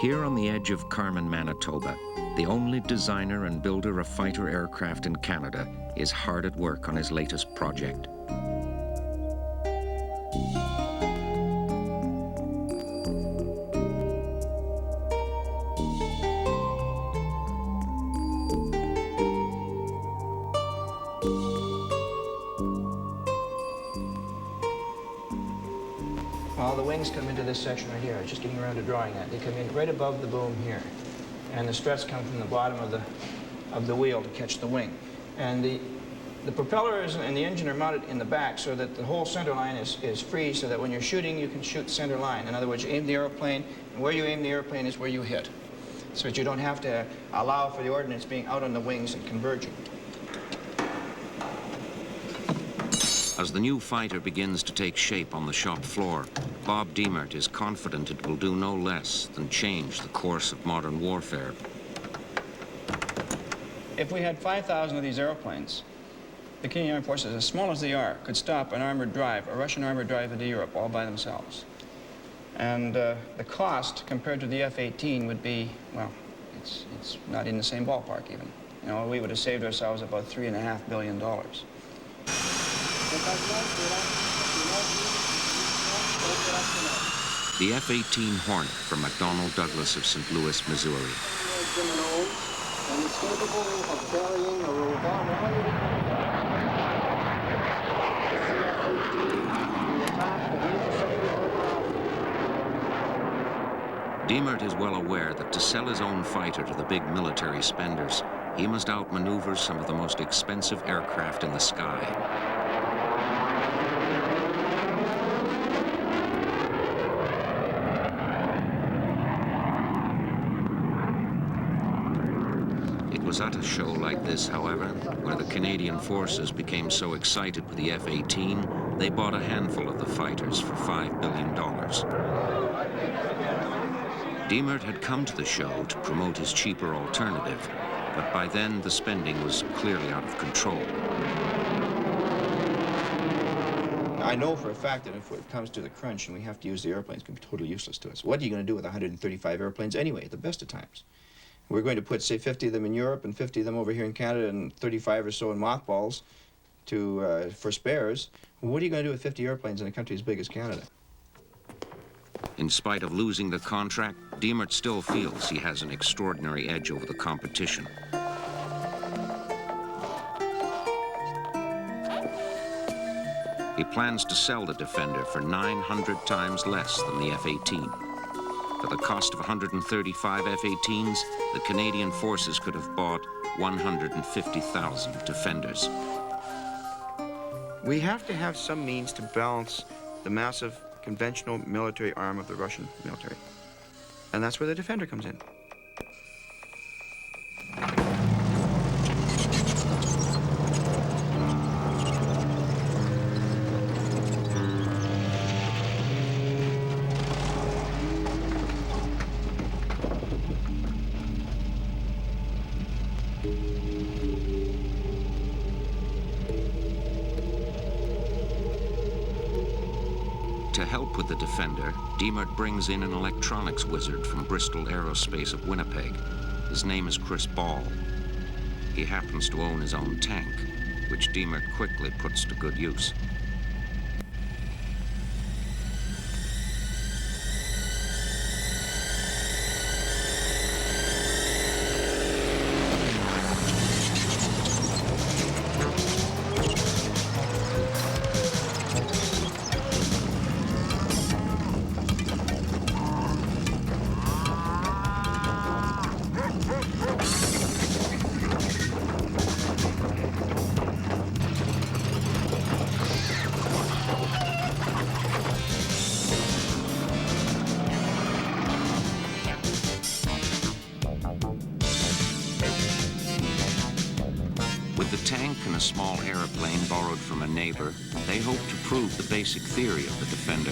Here on the edge of Carman, Manitoba, the only designer and builder of fighter aircraft in Canada is hard at work on his latest project. Well, the wings come into this section right here. I was just getting around to drawing that. They come in right above the boom here. And the struts come from the bottom of the wheel to catch the wing. And the propellers and the engine are mounted in the back so that the whole center line is free, so that when you're shooting, you can shoot center line. In other words, you aim the airplane, and where you aim the airplane is where you hit. So that you don't have to allow for the ordnance being out on the wings and converging. As the new fighter begins to take shape on the shop floor, Bob Diemert is confident it will do no less than change the course of modern warfare. If we had 5,000 of these airplanes, the Canadian Armed Forces, as small as they are, could stop an armored drive, a Russian armored drive into Europe, all by themselves. And the cost compared to the F-18 would be, well, it's not in the same ballpark even. You know, we would have saved ourselves about $3.5 billion. The F-18 Hornet from McDonnell Douglas of St. Louis, Missouri. And is capable of carrying a robot. Diemert is well aware that to sell his own fighter to the big military spenders, he must outmaneuver some of the most expensive aircraft in the sky. It was at a show like this, however, where the Canadian forces became so excited with the F-18, they bought a handful of the fighters for $5 billion. Diemert had come to the show to promote his cheaper alternative, but by then the spending was clearly out of control. I know for a fact that if it comes to the crunch and we have to use the airplanes, it's going to be totally useless to us. What are you going to do with 135 airplanes anyway, at the best of times? We're going to put, say, 50 of them in Europe and 50 of them over here in Canada and 35 or so in mothballs for spares. What are you going to do with 50 airplanes in a country as big as Canada? In spite of losing the contract, Diemert still feels he has an extraordinary edge over the competition. He plans to sell the Defender for 900 times less than the F-18. For the cost of 135 F-18s, the Canadian forces could have bought 150,000 Defenders. We have to have some means to balance the massive conventional military arm of the Russian military. And that's where the Defender comes in. To help with the Defender, Diemert brings in an electronics wizard from Bristol Aerospace of Winnipeg. His name is Chris Ball. He happens to own his own tank, which Diemert quickly puts to good use. With the tank and a small airplane borrowed from a neighbor, they hope to prove the basic theory of the Defender.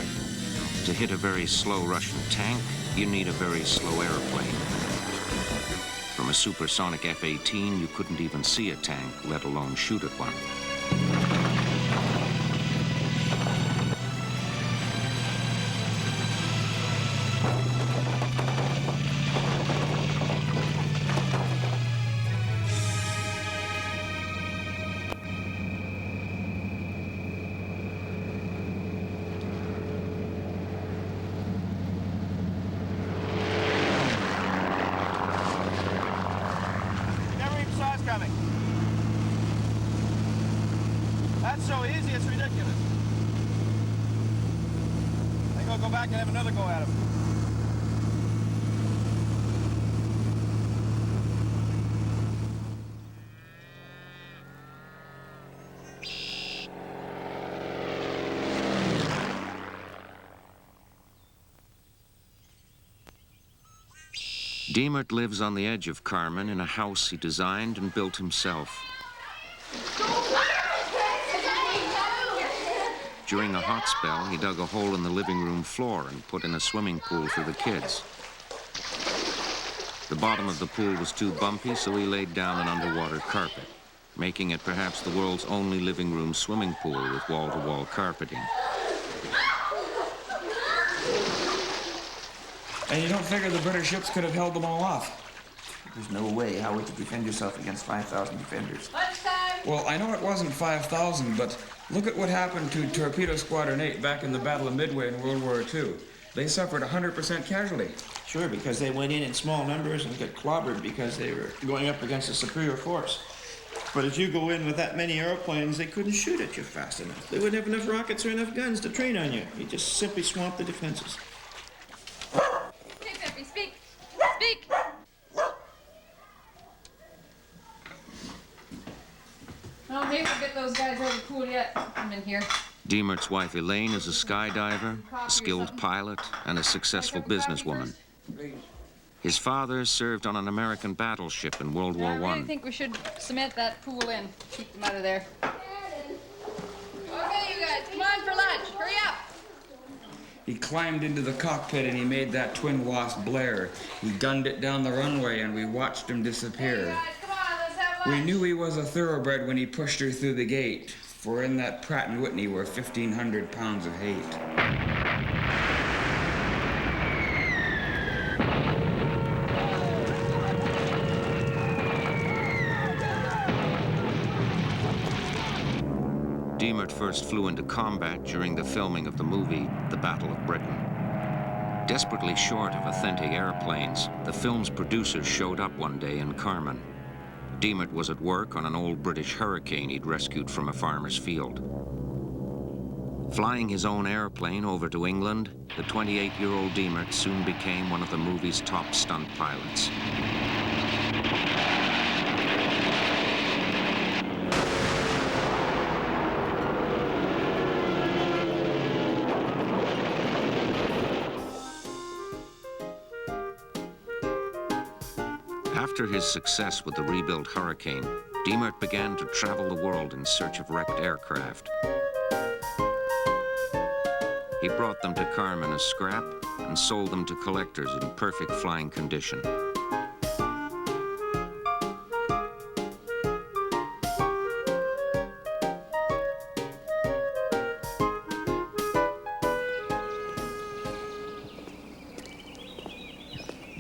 To hit a very slow Russian tank, you need a very slow airplane. From a supersonic F-18, you couldn't even see a tank, let alone shoot at one. I'll go back and have another go at him. Diemert lives on the edge of Carmen in a house he designed and built himself. During a hot spell, he dug a hole in the living room floor and put in a swimming pool for the kids. The bottom of the pool was too bumpy, so he laid down an underwater carpet, making it perhaps the world's only living room swimming pool with wall-to-wall carpeting. And you don't figure the British ships could have held them all off? There's no way. How would you defend yourself against 5,000 defenders? Well, I know it wasn't 5,000, but look at what happened to Torpedo Squadron 8 back in the Battle of Midway in World War II. They suffered 100% casualty. Sure, because they went in small numbers and got clobbered because they were going up against a superior force. But if you go in with that many airplanes, they couldn't shoot at you fast enough. They wouldn't have enough rockets or enough guns to train on you. You just simply swamp the defenses. Speak! Speak! Oh, maybe we'll get those guys out of the pool yet. I'm in here. Diemert's wife Elaine is a skydiver, a skilled pilot, and a successful businesswoman. His father served on an American battleship in World War I. I really think we should cement that pool in. Keep them out of there. Okay, you guys, come on for lunch. Hurry up! He climbed into the cockpit and he made that twin wasp blare. He gunned it down the runway and we watched him disappear. Hey guys, come on, let's have lunch. We knew he was a thoroughbred when he pushed her through the gate, for in that Pratt & Whitney were 1,500 pounds of hate. Diemert first flew into combat during the filming of the movie The Battle of Britain. Desperately short of authentic airplanes, the film's producers showed up one day in Carmen. Diemert was at work on an old British Hurricane he'd rescued from a farmer's field. Flying his own airplane over to England, the 28-year-old Diemert soon became one of the movie's top stunt pilots. After his success with the rebuilt Hurricane, Diemert began to travel the world in search of wrecked aircraft. He brought them to Carmen as scrap and sold them to collectors in perfect flying condition.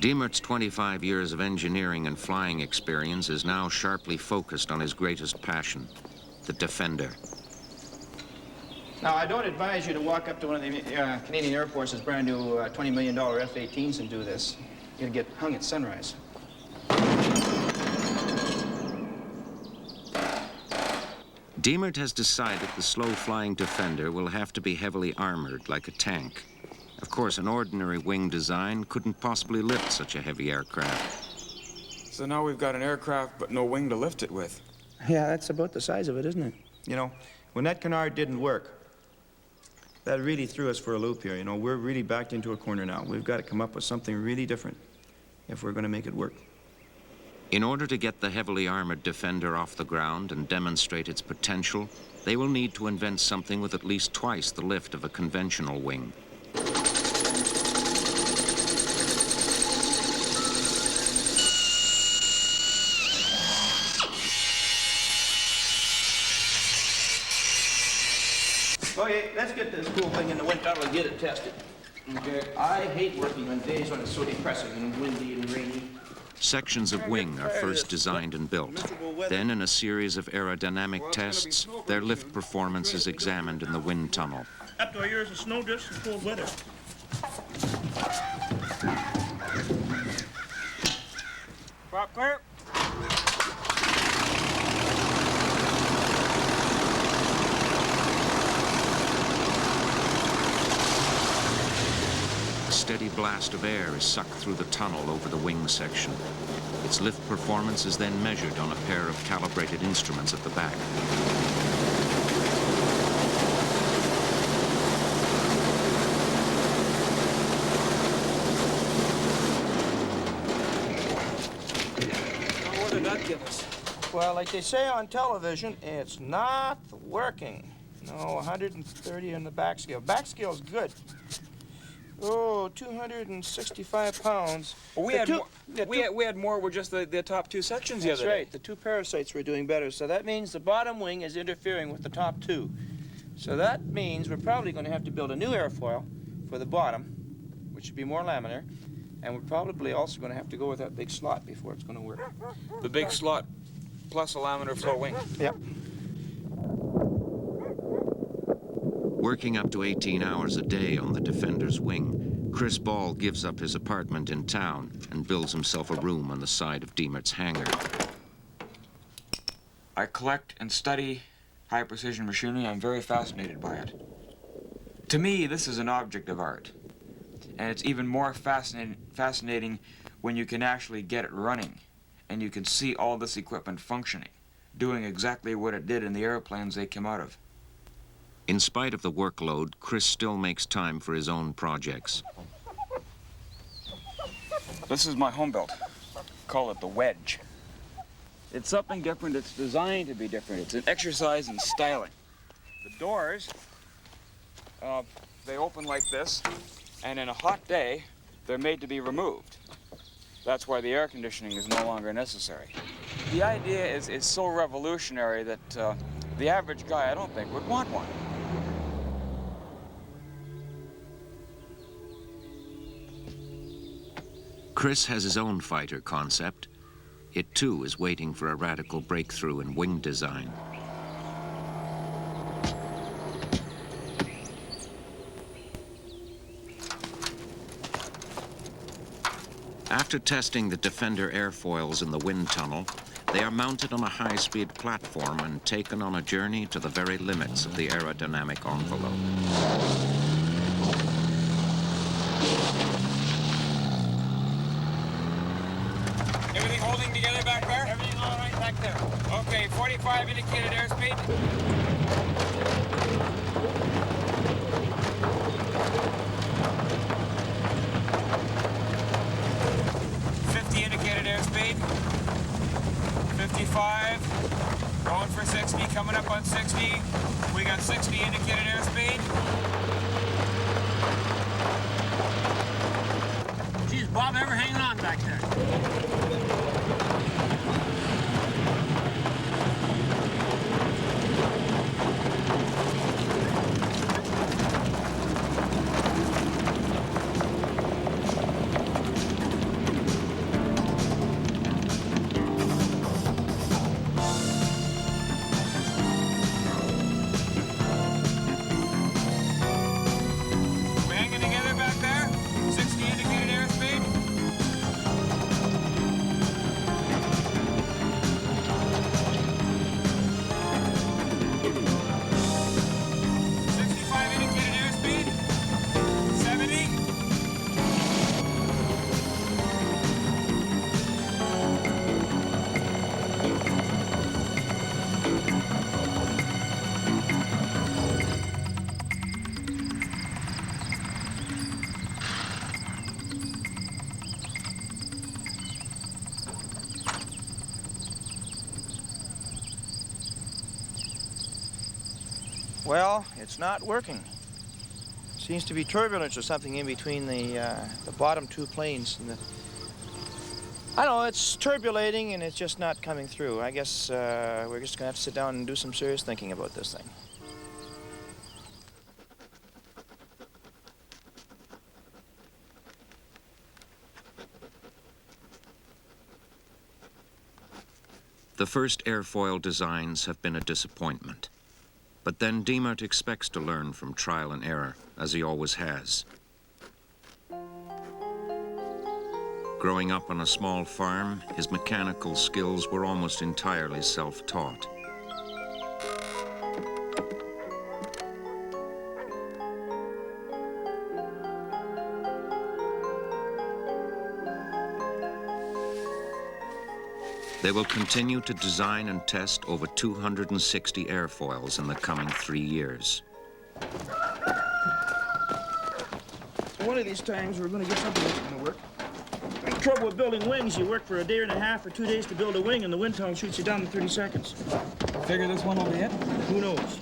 Diemert's 25 years of engineering and flying experience is now sharply focused on his greatest passion, the Defender. Now, I don't advise you to walk up to one of the Canadian Air Force's brand new $20 million F-18s and do this. You'll get hung at sunrise. Diemert has decided the slow-flying Defender will have to be heavily armored like a tank. Of course, an ordinary wing design couldn't possibly lift such a heavy aircraft. So now we've got an aircraft but no wing to lift it with. Yeah, that's about the size of it, isn't it? You know, when that canard didn't work, that really threw us for a loop here. You know, we're really backed into a corner now. We've got to come up with something really different if we're going to make it work. In order to get the heavily armored Defender off the ground and demonstrate its potential, they will need to invent something with at least twice the lift of a conventional wing. Okay, let's get this cool thing in the wind tunnel and get it tested. Okay, I hate working on days when it's so depressing and windy and rainy. Sections of wing are first designed and built. Then, in a series of aerodynamic tests, their lift performance is examined in the wind tunnel. Up to our ears of snow drifts and cold weather. Prop clear. steady blast of air is sucked through the tunnel over the wing section. Its lift performance is then measured on a pair of calibrated instruments at the back. What did that give us? Well, like they say on television, it's not working. No, 130 on the back scale. Back scale's good. Oh, 265 pounds. Well, we had more with just the top two sections the That's other day. right. The two parasites were doing better. So that means the bottom wing is interfering with the top two. So that means we're probably going to have to build a new airfoil for the bottom, which should be more laminar. And we're probably also going to have to go with that big slot before it's going to work. The big slot plus a laminar flow wing. Yep. Working up to 18 hours a day on the Defender's wing, Chris Ball gives up his apartment in town and builds himself a room on the side of Diemert's hangar. I collect and study high-precision machinery. I'm very fascinated by it. To me, this is an object of art. And it's even more fascinating when you can actually get it running and you can see all this equipment functioning, doing exactly what it did in the airplanes they came out of. In spite of the workload, Chris still makes time for his own projects. This is my home built. Call it the Wedge. It's something different. It's designed to be different. It's an exercise in styling. The doors, they open like this, and in a hot day, they're made to be removed. That's why the air conditioning is no longer necessary. The idea is so revolutionary that the average guy, I don't think, would want one. Chris has his own fighter concept. It too is waiting for a radical breakthrough in wing design. After testing the Defender airfoils in the wind tunnel, they are mounted on a high-speed platform and taken on a journey to the very limits of the aerodynamic envelope. Everything holding together back there? Everything all right back there. Okay, 45 indicated airspeed. Indicated airspeed. 55. Going for 60. Coming up on 60. We got 60 indicated airspeed. Geez, Bob, ever hanging on back there? We hanging together back there? 60 indicated airspeed. 65 indicated airspeed. 70. Well, it's not working. Seems to be turbulence or something in between the bottom two planes. And I don't know, it's turbulating and it's just not coming through. I guess we're just going to have to sit down and do some serious thinking about this thing. The first airfoil designs have been a disappointment. But then Diemert expects to learn from trial and error, as he always has. Growing up on a small farm, his mechanical skills were almost entirely self-taught. They will continue to design and test over 260 airfoils in the coming 3 years. One of these times we're going to get something that's going to work. The trouble with building wings, you work for a day and a half or 2 days to build a wing, and the wind tunnel shoots you down in 30 seconds. Figure this one will be it? Who knows?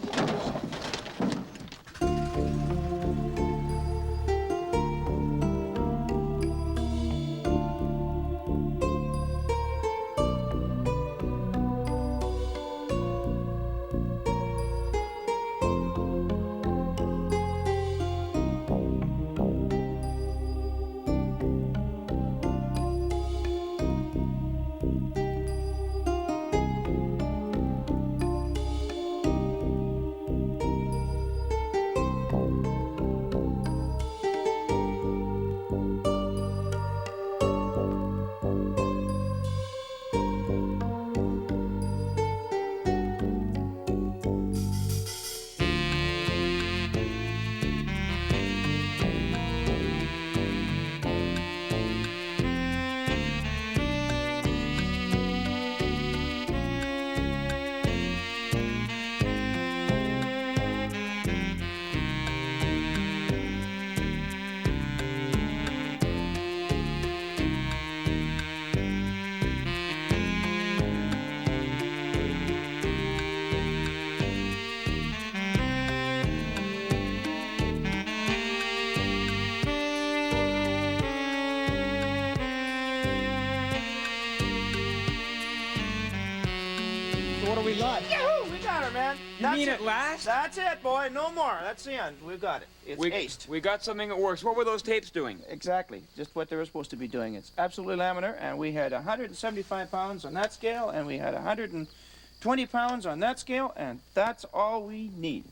So what do we got? Yahoo! We got her, man. You mean at last? That's it, boy. No more. That's the end. We've got it. It's aced. We got something that works. What were those tapes doing? Exactly. Just what they were supposed to be doing. It's absolutely laminar, and we had 175 pounds on that scale, and we had 120 pounds on that scale, and that's all we need.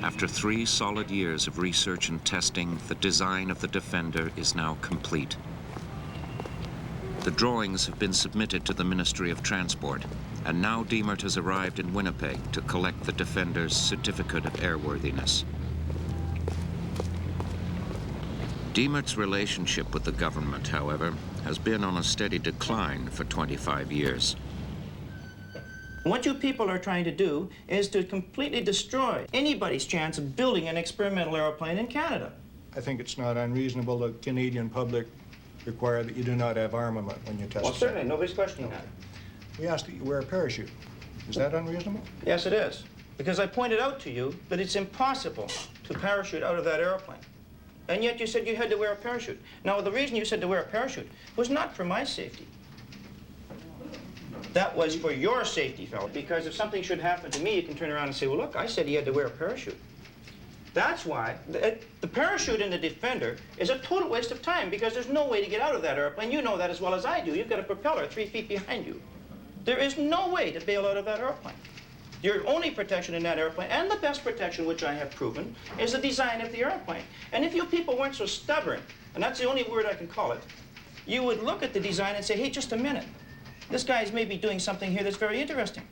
After 3 solid years of research and testing, the design of the Defender is now complete. The drawings have been submitted to the Ministry of Transport, and now Diemert has arrived in Winnipeg to collect the Defender's certificate of airworthiness. Diemert's relationship with the government, however, has been on a steady decline for 25 years. What you people are trying to do is to completely destroy anybody's chance of building an experimental aeroplane in Canada. I think it's not unreasonable the Canadian public require that you do not have armament when you test. Well, certainly, nobody's questioning that. We ask that you wear a parachute. Is that unreasonable? Yes, it is. Because I pointed out to you that it's impossible to parachute out of that airplane. And yet you said you had to wear a parachute. Now, the reason you said to wear a parachute was not for my safety. That was for your safety, fellow. Because if something should happen to me, you can turn around and say, well, look, I said he had to wear a parachute. That's why the parachute in the Defender is a total waste of time, because there's no way to get out of that airplane. You know that as well as I do. You've got a propeller 3 feet behind you. There is no way to bail out of that airplane. Your only protection in that airplane, and the best protection, which I have proven, is the design of the airplane. And if you people weren't so stubborn, and that's the only word I can call it, you would look at the design and say, hey, just a minute. This guy's maybe doing something here that's very interesting.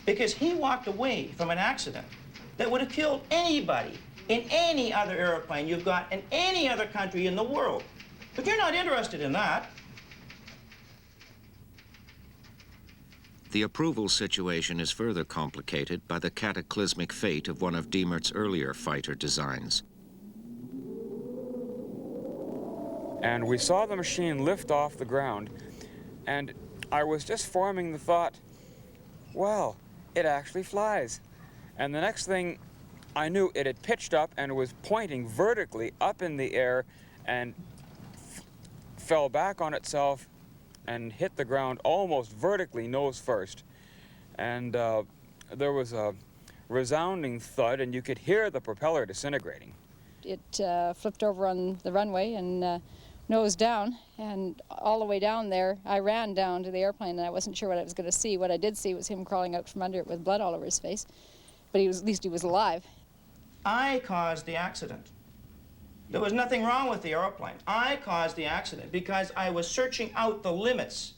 Because he walked away from an accident that would have killed anybody in any other airplane you've got in any other country in the world. But you're not interested in that. The approval situation is further complicated by the cataclysmic fate of one of Diemert's earlier fighter designs. And we saw the machine lift off the ground, and I was just forming the thought, well, it actually flies. And the next thing I knew, it had pitched up and was pointing vertically up in the air and fell back on itself and hit the ground almost vertically, nose first. And there was a resounding thud, and you could hear the propeller disintegrating. It flipped over on the runway and nose down, and all the way down there, I ran down to the airplane, and I wasn't sure what I was going to see. What I did see was him crawling out from under it with blood all over his face, but at least he was alive. I caused the accident. There was nothing wrong with the airplane. I caused the accident because I was searching out the limits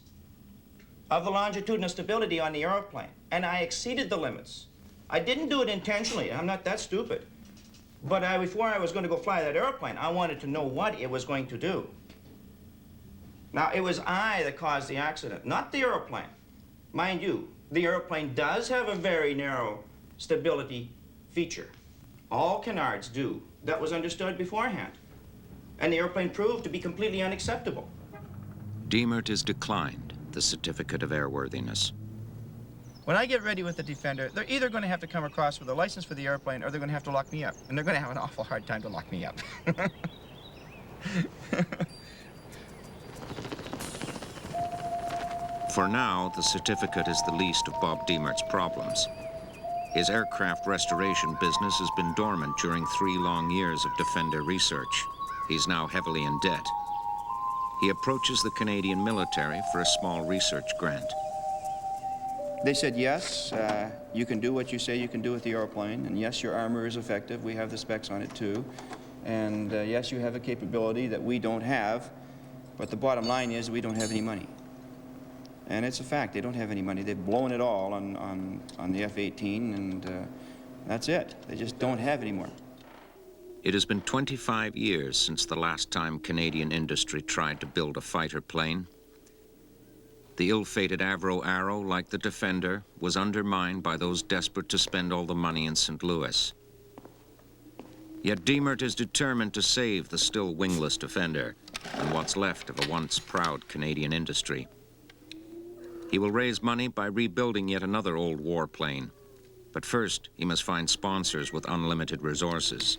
of the longitudinal stability on the airplane, and I exceeded the limits. I didn't do it intentionally. I'm not that stupid. But before I was going to go fly that airplane, I wanted to know what it was going to do. Now, it was I that caused the accident, not the airplane. Mind you, the airplane does have a very narrow stability feature. All canards do. That was understood beforehand. And the airplane proved to be completely unacceptable. Diemert is declined the certificate of airworthiness. When I get ready with the Defender, they're either going to have to come across with a license for the airplane or they're going to have to lock me up. And they're going to have an awful hard time to lock me up. For now, the certificate is the least of Bob Diemert's problems. His aircraft restoration business has been dormant during 3 long years of Defender research. He's now heavily in debt. He approaches the Canadian military for a small research grant. They said, yes, you can do what you say you can do with the airplane, and yes, your armor is effective. We have the specs on it too. And yes, you have a capability that we don't have, but the bottom line is we don't have any money. And it's a fact, they don't have any money. They've blown it all on the F-18, and that's it. They just don't have any more. It has been 25 years since the last time Canadian industry tried to build a fighter plane. The ill-fated Avro Arrow, like the Defender, was undermined by those desperate to spend all the money in St. Louis. Yet Diemert is determined to save the still wingless Defender and what's left of a once proud Canadian industry. He will raise money by rebuilding yet another old warplane. But first, he must find sponsors with unlimited resources.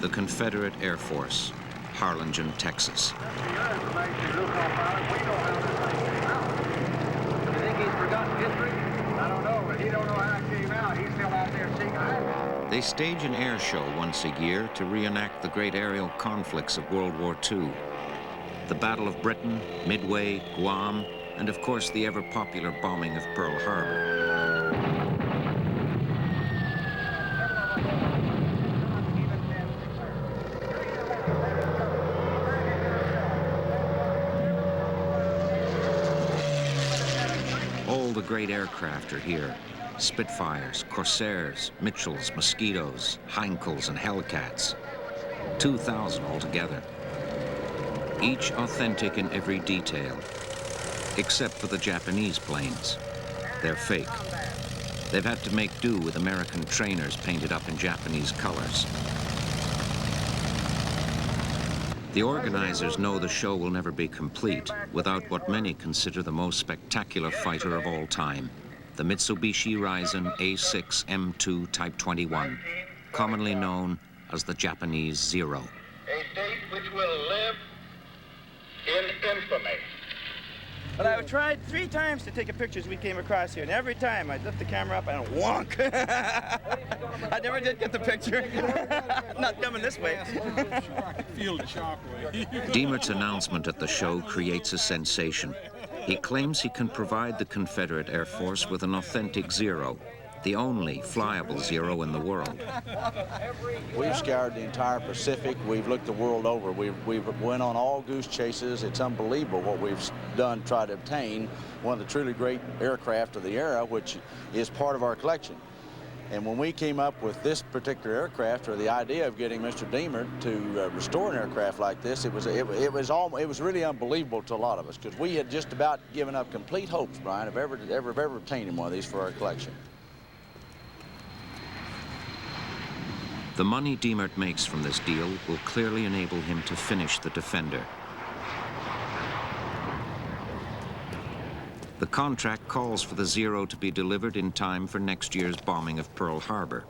The Confederate Air Force, Harlingen, Texas. They stage an air show once a year to reenact the great aerial conflicts of World War II. The Battle of Britain, Midway, Guam, and of course the ever-popular bombing of Pearl Harbor. All the great aircraft are here. Spitfires, Corsairs, Mitchells, Mosquitoes, Heinkels, and Hellcats. 2,000 altogether. Each authentic in every detail, except for the Japanese planes. They're fake. They've had to make do with American trainers painted up in Japanese colors. The organizers know the show will never be complete without what many consider the most spectacular fighter of all time, the Mitsubishi Risen A6 M2 Type 21, commonly known as the Japanese Zero. A date which will live in infamy. But I tried 3 times to take a picture as we came across here, and every time I lift the camera up and wonk. I never did get the picture. Not coming this way. I can feel the shockwave. Diemert's announcement at the show creates a sensation. He claims he can provide the Confederate Air Force with an authentic Zero, the only flyable Zero in the world. We've scoured the entire Pacific. We've looked the world over. We've went on all goose chases. It's unbelievable what we've done to try to obtain one of the truly great aircraft of the era, which is part of our collection. And when we came up with this particular aircraft, or the idea of getting Mr. Diemert to restore an aircraft like this, it was really unbelievable to a lot of us, because we had just about given up complete hopes, Brian, of ever obtaining one of these for our collection. The money Diemert makes from this deal will clearly enable him to finish the Defender. The contract calls for the Zero to be delivered in time for next year's bombing of Pearl Harbor.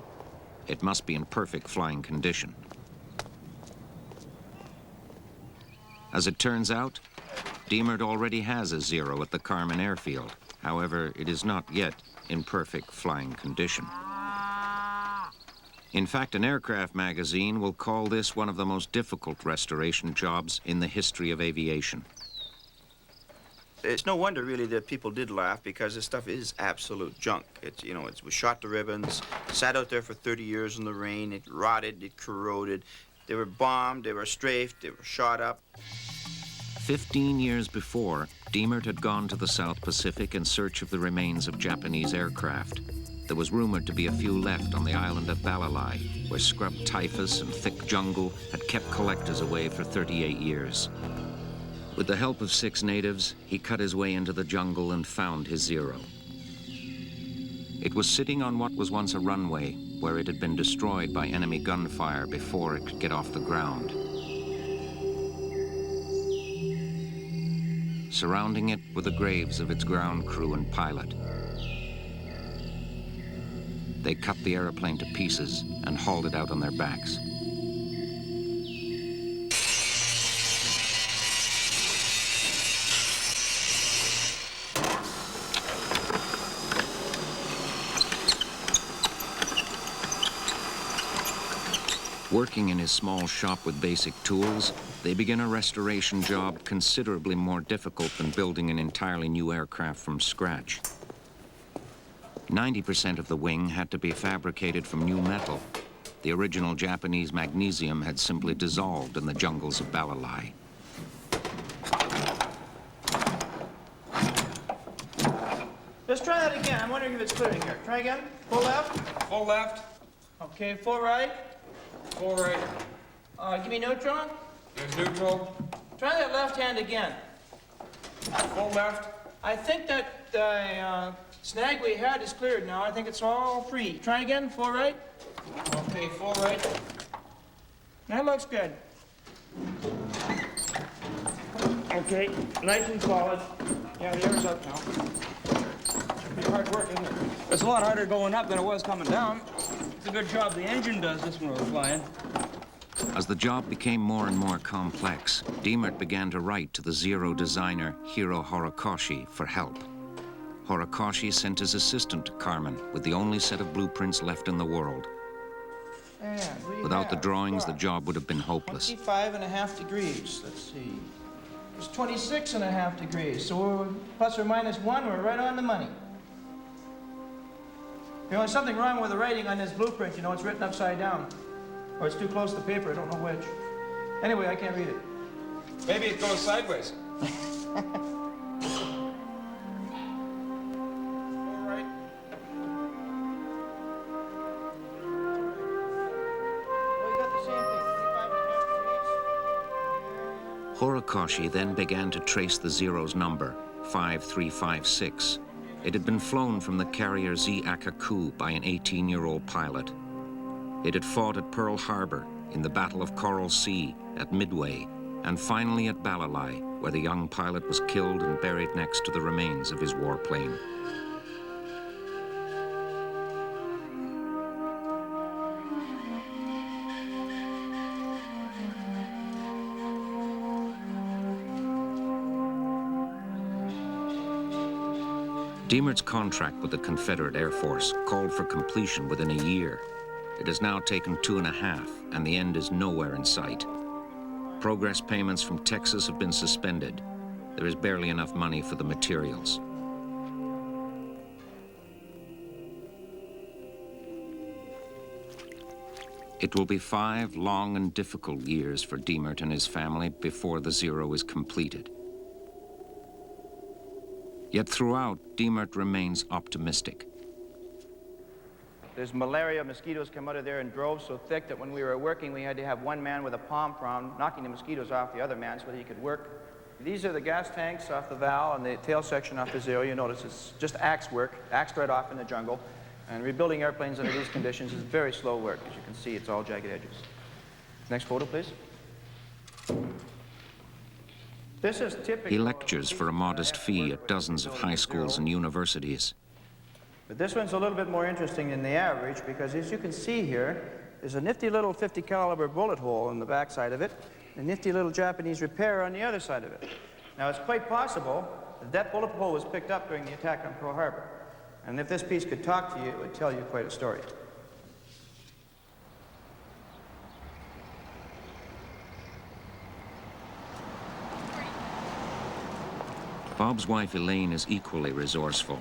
It must be in perfect flying condition. As it turns out, Diemert already has a Zero at the Carmen airfield. However, it is not yet in perfect flying condition. In fact, an aircraft magazine will call this one of the most difficult restoration jobs in the history of aviation. It's no wonder, really, that people did laugh, because this stuff is absolute junk. It's, you know, it was shot to ribbons, sat out there for 30 years in the rain, it rotted, it corroded. They were bombed, they were strafed, they were shot up. 15 years before, Diemert had gone to the South Pacific in search of the remains of Japanese aircraft. There was rumored to be a few left on the island of Balalai, where scrub typhus and thick jungle had kept collectors away for 38 years. With the help of 6 natives, he cut his way into the jungle and found his Zero. It was sitting on what was once a runway, where it had been destroyed by enemy gunfire before it could get off the ground. Surrounding it were the graves of its ground crew and pilot. They cut the airplane to pieces and hauled it out on their backs. Working in his small shop with basic tools, they begin a restoration job considerably more difficult than building an entirely new aircraft from scratch. 90% of the wing had to be fabricated from new metal. The original Japanese magnesium had simply dissolved in the jungles of Balalai. Let's try that again. I'm wondering if it's clearing here. Try again. Full left. Full left, Okay, full right. full right. Give me neutron. There's neutral. Try that left hand again. Full left. I think that the snag we had is cleared now. I think it's all free. Try again. Full right. Okay, full right. That looks good. Okay, nice and solid. Yeah, the air's up now. Should be hard work, isn't it? It's a lot harder going up than it was coming down. It's a good job the engine does this when we're flying. As the job became more and more complex, Diemert began to write to the Zero designer Hiro Horikoshi for help. Horikoshi sent his assistant to Carmen with the only set of blueprints left in the world. Without the drawings, the job would have been hopeless. 25.5 degrees. Let's see. It's 26.5 degrees. So we're plus or minus 1. We're right on the money. You know, there's something wrong with the writing on this blueprint. You know, it's written upside down. Or it's too close to the paper. I don't know which. Anyway, I can't read it. Maybe it goes sideways. All right. Well, you got the same thing. 25.5 degrees. Horikoshi then began to trace the Zero's number, 5356. It had been flown from the carrier Z Akaku by an 18-year-old pilot. It had fought at Pearl Harbor, in the Battle of Coral Sea, at Midway, and finally at Balalai, where the young pilot was killed and buried next to the remains of his warplane. Diemert's contract with the Confederate Air Force called for completion within a year. It has now taken 2.5, and the end is nowhere in sight. Progress payments from Texas have been suspended. There is barely enough money for the materials. It will be 5 long and difficult years for Diemert and his family before the Zero is completed. Yet throughout, Diemert remains optimistic. There's malaria. Mosquitoes come out of there in droves so thick that when we were working, we had to have one man with a palm frond knocking the mosquitoes off the other man so that he could work. These are the gas tanks off the valve and the tail section off the Zero. You notice it's just axe work, axed right off in the jungle. And rebuilding airplanes under these conditions is very slow work. As you can see, it's all jagged edges. Next photo, please. This is typical. He elected lectures for a modest fee at dozens of high schools and universities. But this one's a little bit more interesting than the average because, as you can see here, there's a nifty little 50 caliber bullet hole in the backside of it, a nifty little Japanese repair on the other side of it. Now, it's quite possible that that bullet hole was picked up during the attack on Pearl Harbor. And if this piece could talk to you, it would tell you quite a story. Bob's wife Elaine is equally resourceful.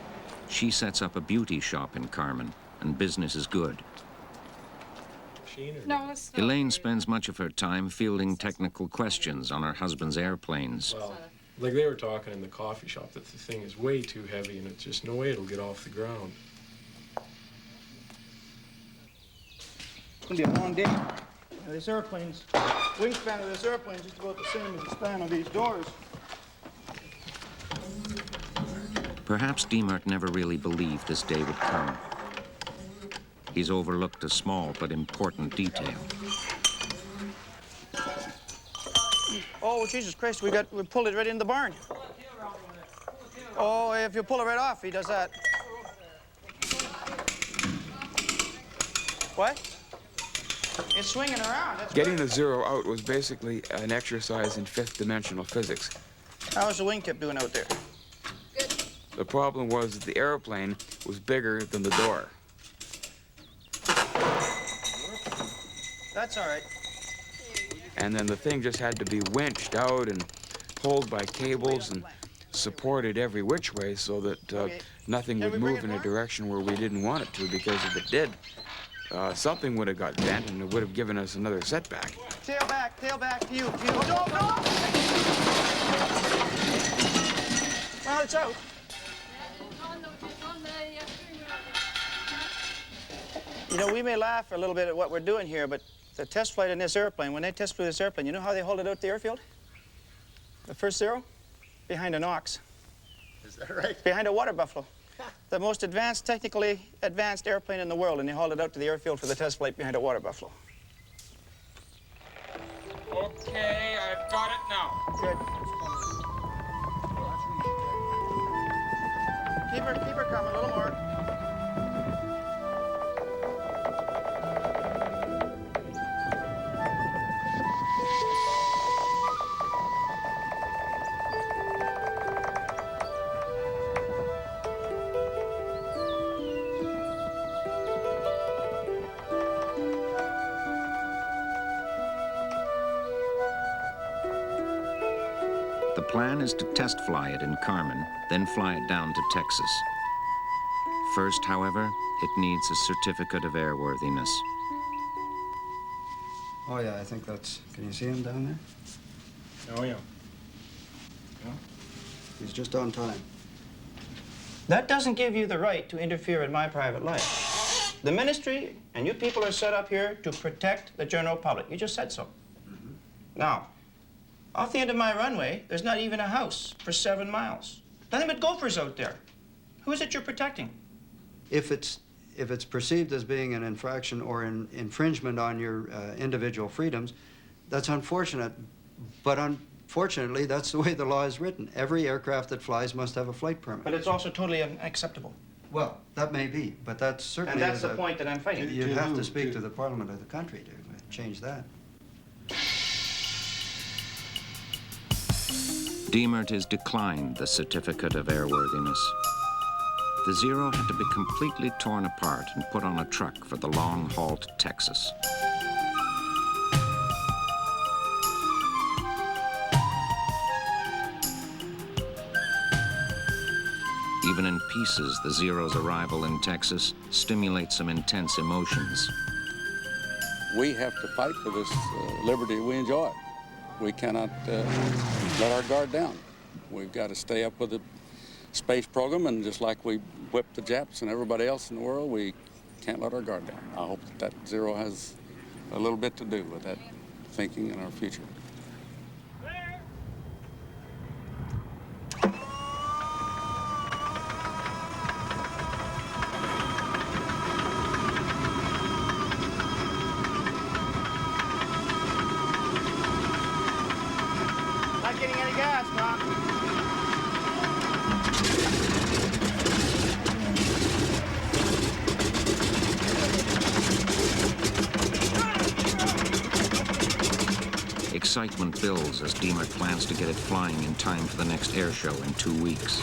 She sets up a beauty shop in Carmen, and business is good. Elaine spends much of her time fielding technical questions on her husband's airplanes. Well, like they were talking in the coffee shop that the thing is way too heavy and it's just no way it'll get off the ground. It's going to be a long day. Now, this airplane's, wingspan of this airplane is just about the same as the span of these doors. Perhaps Diemert never really believed this day would come. He's overlooked a small but important detail. Oh, Jesus Christ, we pulled it right in the barn. Oh, if you pull it right off, he does that. What? It's swinging around. That's Getting good. the Zero out was basically an exercise in fifth-dimensional physics. How's the wingtip doing out there? The problem was that the airplane was bigger than the door. That's all right. And then the thing just had to be winched out and pulled by cables and supported every which way so that nothing would move in a direction where we didn't want it to, because if it did, something would have got bent and it would have given us another setback. Tail back to you. No, no! Well, it's out. You know, we may laugh a little bit at what we're doing here, but the test flight in this airplane, when they test flew this airplane, you know how they hold it out the airfield? The first Zero? Behind an ox. Is that right? Behind a water buffalo. The most advanced, technically advanced airplane in the world, and they hauled it out to the airfield for the test flight behind a water buffalo. Okay, I've got it now. Good. Keep her coming, a little more. The plan is to test fly it in Carmen, then fly it down to Texas. First, however, it needs a certificate of airworthiness. Oh yeah, I think that's, can you see him down there? Oh, yeah. He's just on time. That doesn't give you the right to interfere in my private life. The ministry and you people are set up here to protect the general public. You just said so. Now, off the end of my runway, there's not even a house for 7 miles. Nothing but gophers out there. Who is it you're protecting? If it's perceived as being an infraction or an infringement on your individual freedoms, that's unfortunate. But unfortunately, that's the way the law is written. Every aircraft that flies must have a flight permit. But it's also totally unacceptable. Well, that may be, but that's certainly... And that's the point that I'm fighting. You have to speak to the Parliament of the country to change that. Diemert is declined the certificate of airworthiness. The Zero had to be completely torn apart and put on a truck for the long haul to Texas. Even in pieces, the Zero's arrival in Texas stimulates some intense emotions. We have to fight for this liberty we enjoy. We cannot let our guard down. We've got to stay up with the space program, and just like we whipped the Japs and everybody else in the world, we can't let our guard down. I hope that Zero has a little bit to do with that thinking in our future. Not getting any gas, Doc. Excitement builds as Diemert plans to get it flying in time for the next air show in 2 weeks.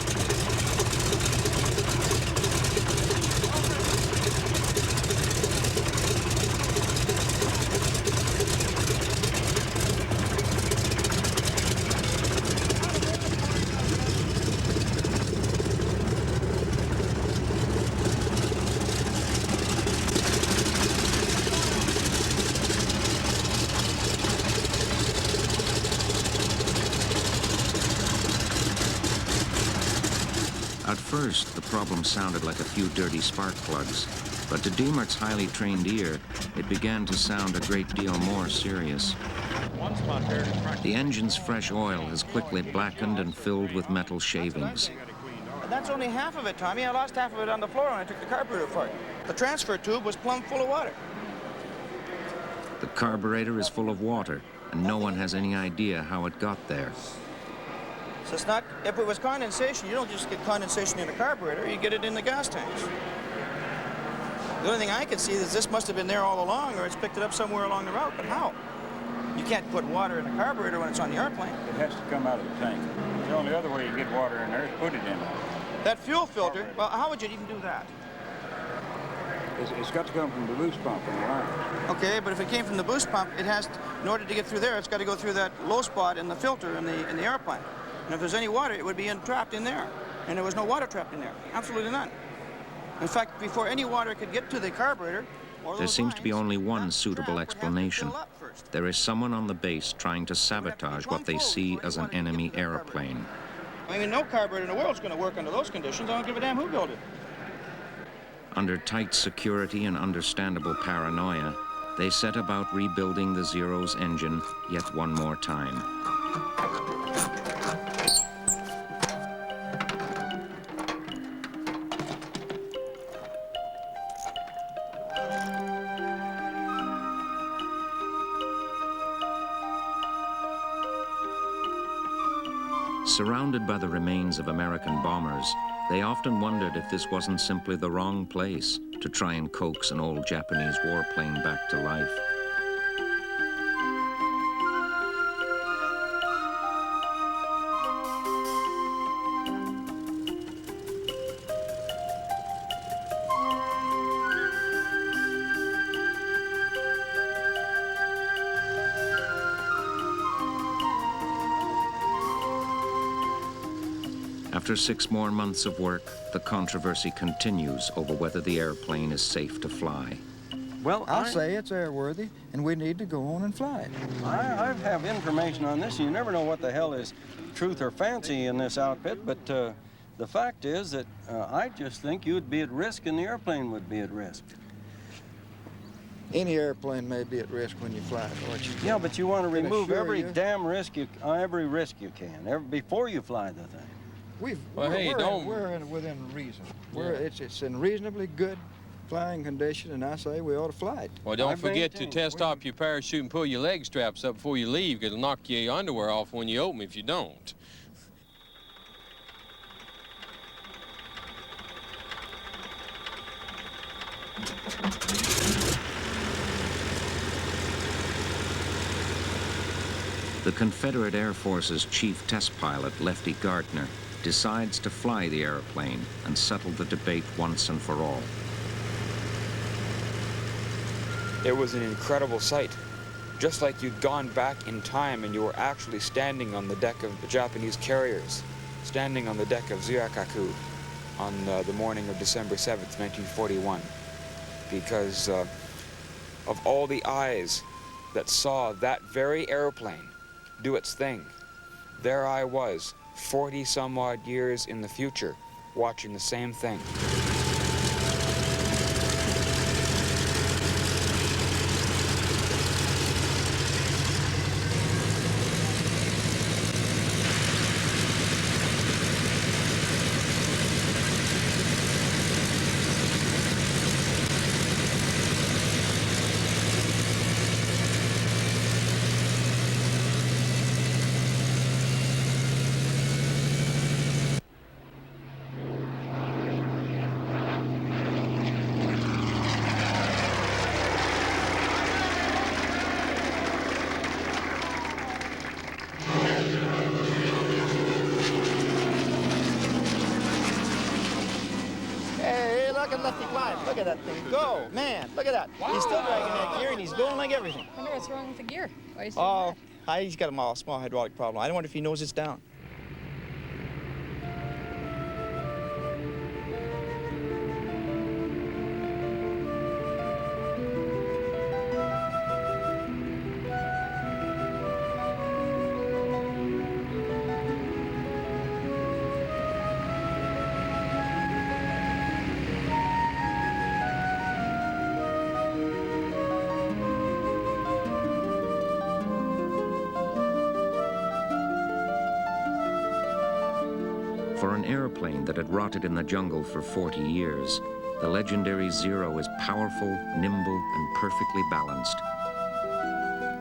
At first, the problem sounded like a few dirty spark plugs, but to Diemert's highly trained ear, it began to sound a great deal more serious. The engine's fresh oil has quickly blackened and filled with metal shavings. And that's only half of it, Tommy. I lost half of it on the floor when I took the carburetor apart. The transfer tube was plumb full of water. The carburetor is full of water, and no one has any idea how it got there. So it's not, if it was condensation, you don't just get condensation in a carburetor, you get it in the gas tanks. The only thing I can see is this must have been there all along, or it's picked it up somewhere along the route, but how? You can't put water in a carburetor when it's on the airplane. It has to come out of the tank. The only other way you get water in there is put it in there. That fuel filter, well, how would you even do that? It's got to come from the boost pump in the line. Okay, but if it came from the boost pump, it has to, in order to get through there, it's got to go through that low spot in the filter in the airplane. And if there's any water, it would be trapped in there. And there was no water trapped in there. Absolutely none. In fact, before any water could get to the carburetor, There seems to be only one suitable explanation. There is someone on the base trying to sabotage what they see as an enemy airplane. I mean, no carburetor in the world is going to work under those conditions. I don't give a damn who built it. Under tight security and understandable paranoia, they set about rebuilding the Zero's engine yet one more time. Surrounded by the remains of American bombers, they often wondered if this wasn't simply the wrong place to try and coax an old Japanese warplane back to life. After 6 more months of work, the controversy continues over whether the airplane is safe to fly. Well, I'll say it's airworthy, and we need to go on and fly it. I have information on this. You never know what the hell is truth or fancy in this outfit, but the fact is that I just think you'd be at risk and the airplane would be at risk. Any airplane may be at risk when you fly it, aren't you? Yeah, but you want to remove every you. damn risk every risk you can before you fly the thing. We're within reason. It's in reasonably good flying condition, and I say we ought to fly it. Well, don't forget to test off your parachute and pull your leg straps up before you leave, because it'll knock your underwear off when you open if you don't. The Confederate Air Force's chief test pilot, Lefty Gardner, decides to fly the airplane and settle the debate once and for all. It was an incredible sight. Just like you'd gone back in time and you were actually standing on the deck of the Japanese carriers, standing on the deck of Zyakaku on the morning of December 7th, 1941. Because of all the eyes that saw that very airplane do its thing, there I was, 40-some-odd years in the future, watching the same thing. look at Lefty climb. Look at that thing go. Man, look at that. Wow. He's still dragging that gear, and he's going like everything. I wonder what's wrong with the gear. Why is he He's got a small hydraulic problem. I wonder if he knows it's down. For an airplane that had rotted in the jungle for 40 years, the legendary Zero is powerful, nimble, and perfectly balanced.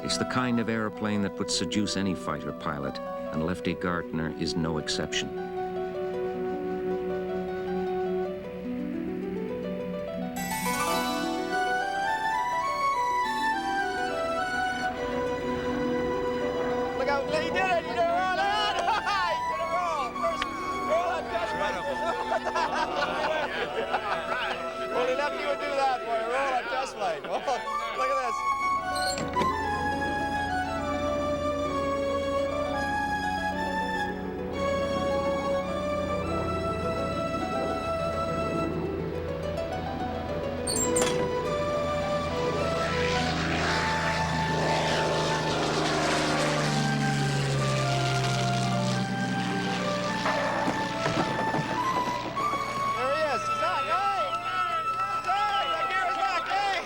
It's the kind of airplane that would seduce any fighter pilot, and Lefty Gartner is no exception. Look out, he did it! He did a roll! He did a roll! First roll on test flight. Only Lefty would do that for a roll on test flight. Oh, look at this. There he is. He's on. Hey! Hey! That gear is back. Hey!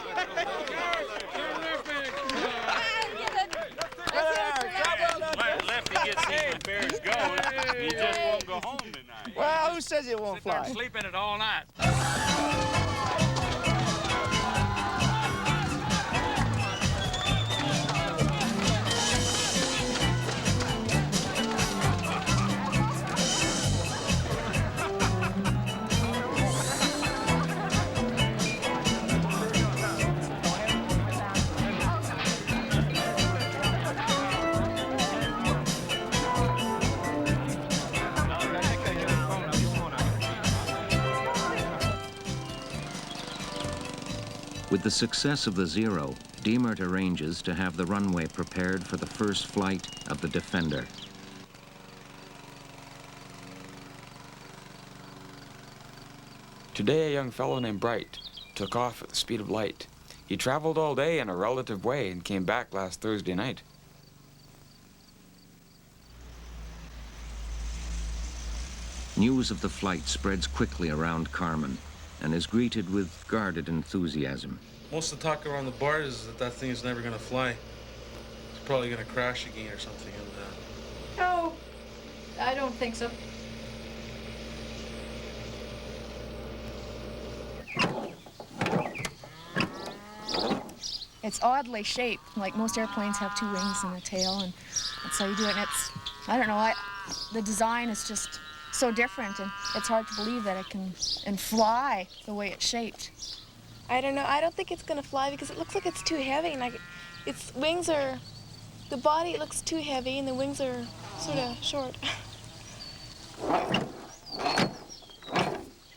Lefty gets these affairs going. He just won't go home tonight. Well, who says it won't fly? Sleep in it all night. With the success of the Zero, Diemert arranges to have the runway prepared for the first flight of the Defender. Today, a young fellow named Bright took off at the speed of light. He traveled all day in a relative way and came back last Thursday night. News of the flight spreads quickly around Carmen and is greeted with guarded enthusiasm. Most of the talk around the bar is that that thing is never going to fly. It's probably going to crash again or something. No, I don't think so. It's oddly shaped, like most airplanes have two wings and a tail, and that's how you do it. And it's, I don't know, the design is just so different, and it's hard to believe that it can fly the way it's shaped. I don't know. I don't think it's gonna fly because it looks like it's too heavy. Like its wings are, the body looks too heavy and the wings are sort of short.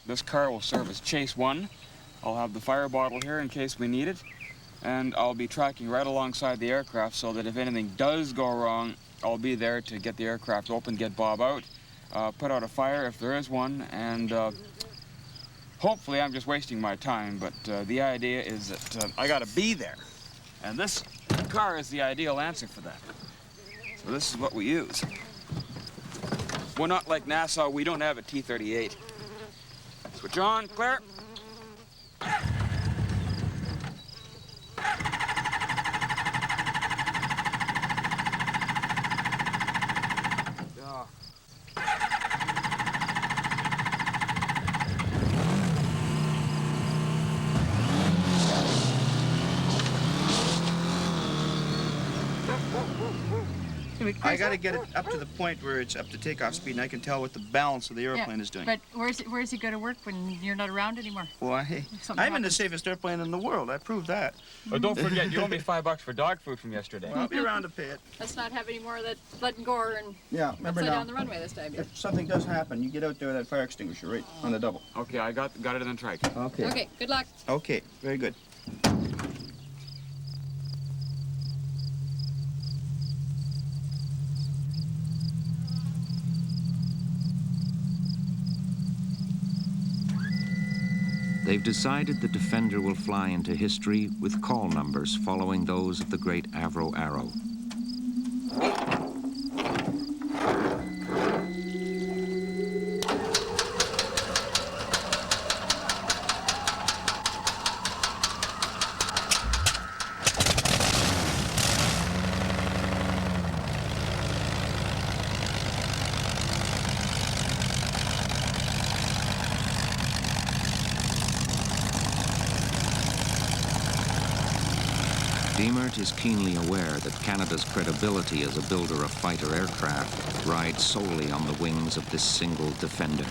This car will serve as chase 1. I'll have the fire bottle here in case we need it. And I'll be tracking right alongside the aircraft so that if anything does go wrong, I'll be there to get the aircraft open, get Bob out, put out a fire if there is one, and hopefully I'm just wasting my time, but the idea is that I gotta be there. And this car is the ideal answer for that. So this is what we use. We're not like Nassau, we don't have a T-38. Switch on, clear. I got to get it up to the point where it's up to takeoff speed, and I can tell what the balance of the airplane is doing. But where's he going to work when you're not around anymore? Well, hey, I'm in the safest airplane in the world. I proved that. Oh, don't forget, you owe me $5 for dog food from yesterday. Well, I'll be around to pay it. Let's not have any more of that blood and gore and Remember upside now, down the runway this time. if something does happen, you get out there with that fire extinguisher right on the double. Okay, I got it in the trike. Okay. Okay, good luck. Okay, very good. They've decided the Defender will fly into history with call numbers following those of the great Avro Arrow. Diemert is keenly aware that Canada's credibility as a builder of fighter aircraft rides solely on the wings of this single Defender.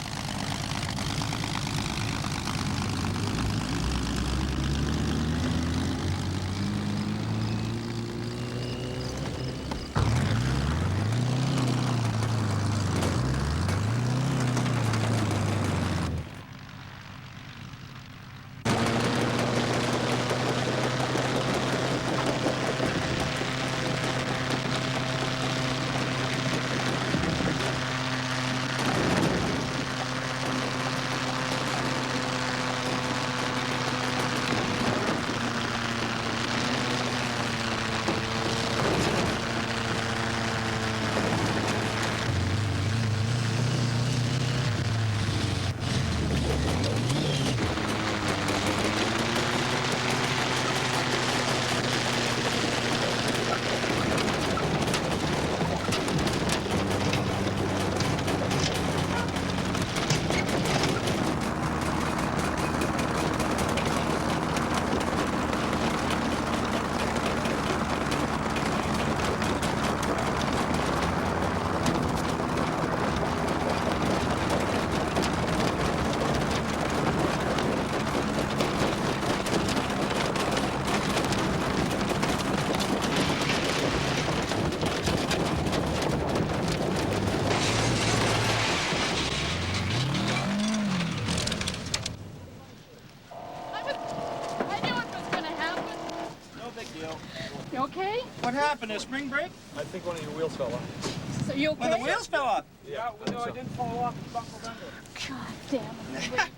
You okay? What happened? A spring break? I think one of your wheels fell off. So you okay? Well, the wheels fell off. Yeah, no, I didn't fall off. It buckled under. God damn it.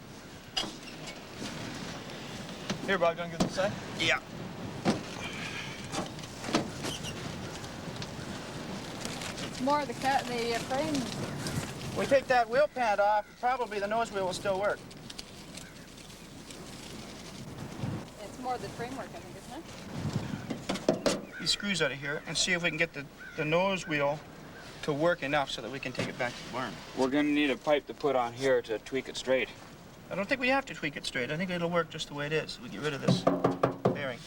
Here, Bob, gonna get this side? Yeah. It's more the frame. We take that wheel pad off, probably the nose wheel will still work. It's more the framework, I think, isn't it? These screws out of here and see if we can get the nose wheel to work enough so that we can take it back to the barn. We're going to need a pipe to put on here to tweak it straight. I don't think we have to tweak it straight. I think it'll work just the way it is. We get rid of this bearing.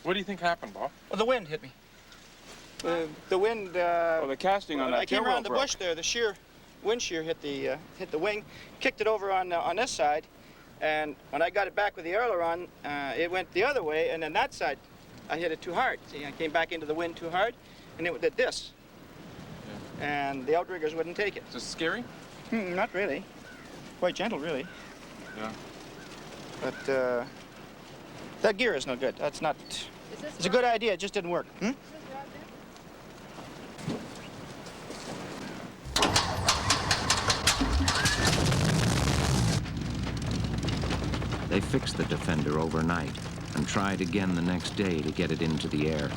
What do you think happened, Bob? Well, the wind hit me. The wind. Oh, the casting on that I came tail around the broke. bush there. The wind shear hit the wing, kicked it over on this side, and when I got it back with the aileron, it went the other way, and then that side, I hit it too hard. See, I came back into the wind too hard, and it did this. Yeah. And the outriggers wouldn't take it. Is this scary? Not really. Quite gentle, really. Yeah. But that gear is no good. That's not. It's a good idea. It just didn't work. They fixed the Defender overnight and tried again the next day to get it into the air.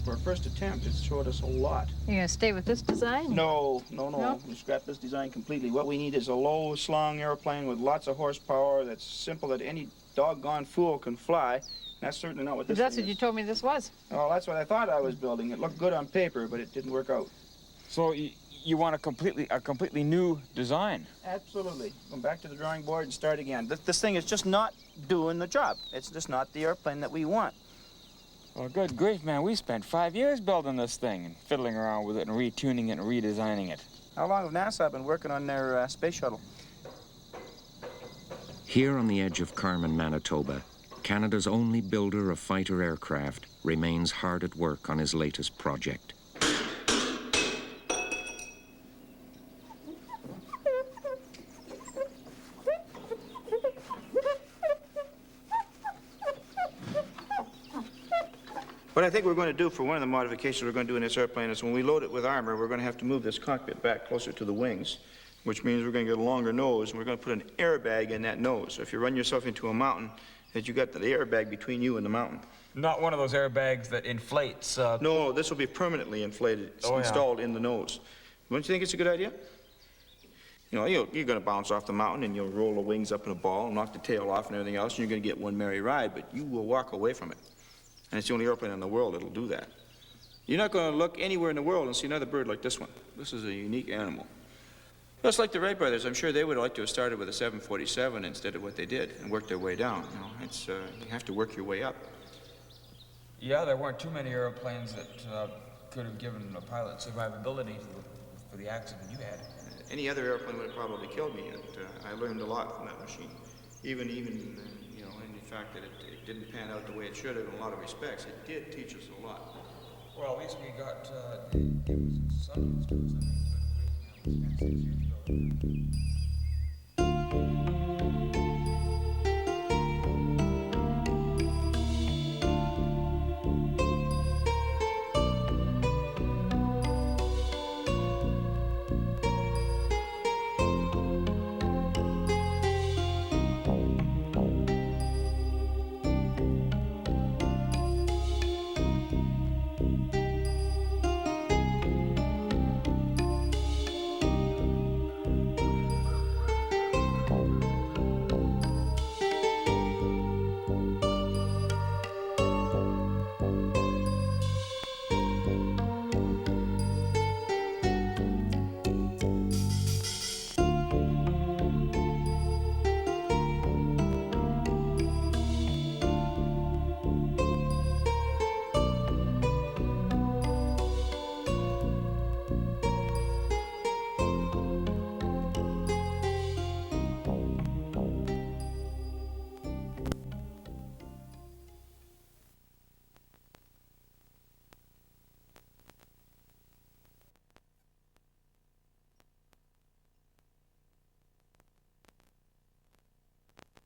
For a first attempt, it showed us a lot. You gonna stay with this design? No. No? We scrapped this design completely. What we need is a low-slung airplane with lots of horsepower that's simple that any doggone fool can fly. That's certainly not what this That's thing what you is. told me this was. Oh, that's what I thought I was building. It looked good on paper, but it didn't work out. So you want a completely new design? Absolutely. Go back to the drawing board and start again. This thing is just not doing the job. It's just not the airplane that we want. Well, good grief, man. We spent 5 years building this thing and fiddling around with it and retuning it and redesigning it. How long have NASA been working on their space shuttle? Here on the edge of Carman, Manitoba, Canada's only builder of fighter aircraft remains hard at work on his latest project. What I think we're going to do for one of the modifications we're going to do in this airplane is when we load it with armor, we're going to have to move this cockpit back closer to the wings, which means we're going to get a longer nose, and we're going to put an airbag in that nose. So if you run yourself into a mountain, that you got the airbag between you and the mountain. Not one of those airbags that inflates. No, this will be permanently inflated. It's installed in the nose. Don't you think it's a good idea? You know, you're going to bounce off the mountain, and you'll roll the wings up in a ball and knock the tail off and everything else, and you're going to get one merry ride, but you will walk away from it. And it's the only airplane in the world that'll do that. You're not going to look anywhere in the world and see another bird like this one. This is a unique animal. Just like the Wright brothers, I'm sure they would like to have started with a 747 instead of what they did and worked their way down. You know, it's you have to work your way up. Yeah, there weren't too many airplanes that could have given a pilot survivability for the accident you had. Any other airplane would have probably killed me, and I learned a lot from that machine. Even you know, in the fact that it didn't pan out the way it should have in a lot of respects, it did teach us a lot. Well, at least we got some good.